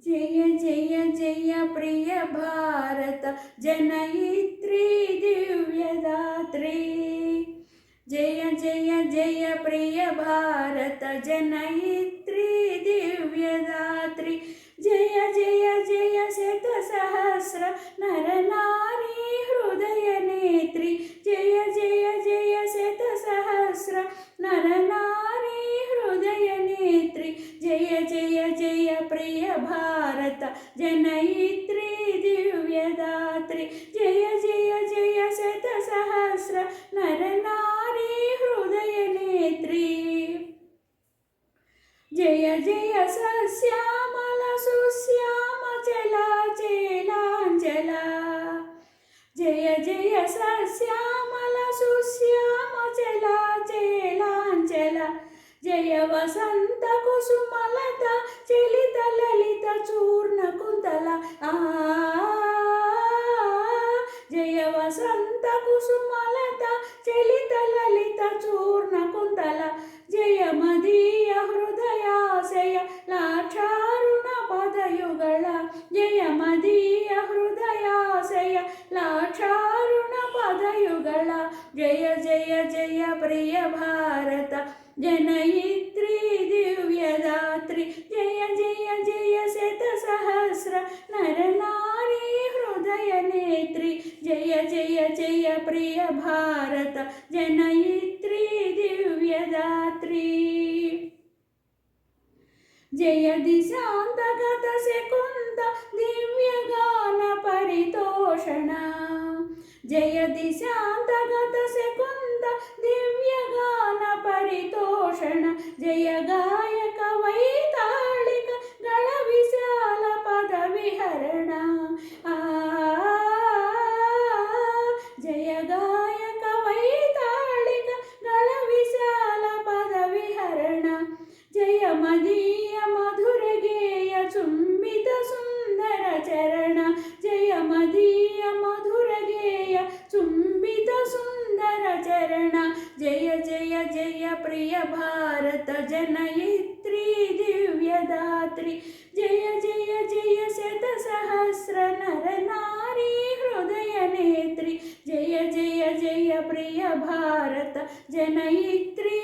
जय जय जय प्रिय भारत जनयित्री दिव्यदात्री। जय जय जय प्रिय भारत जनयित्री दिव्यदात्री। जय जय जय शतसहस्र नरनारी हृदय नेत्री। जय जय जय शतसहस्र नरनारी हृदय नेत्री। जय जय जय प्रिय भारत जनयित्री दिव्यदात्री। जय जय जय शतसहस्र नरनारी हृदय नेत्री। जय जय सस्यामल सुश्याम चला चेलांचला। जय जय सस्यामल सुश्याम चला चेलांचला। जय वसंत कुसुमलता चलित ललित चूर्ण कुंतला। जय वसंत कुसुमलता चलित ललित चूर्ण कुंतला। जय मदीय हृदयाशय लाक्षारुण पदयुगल। जय मदीय हृदयाशय लाक्षारुण पदयुगल। जय जय जय प्रिय भारत जनयित्री दिव्यदात्री। जय जय जय शतसहस्र नरनारी हृदय नेत्री। जय जय जय प्रिय भारत जनयित्री दिव्यदात्री। जय दिशांतगत सेकुंद दिव्यगान परितोषण। जय दिशांतगत सेकुंद दिव्यगान परितोषण। जय गायक वैताళిక गण विशाल पद विहरण। जय गायक वैताళిక गण विशाल पद विहरण। जय मदीय मधुर गेय चुंबित सुंदर चरण। जय मदीय मधुर गेय चुंबित सुंदर चरण। जय जय जय प्रिय भारत जनयित्री दिव्यदात्री। जय जय जय शतसहस्र नरनारी हृदय नेत्री। जय जय जय प्रिय भारत जनयित्री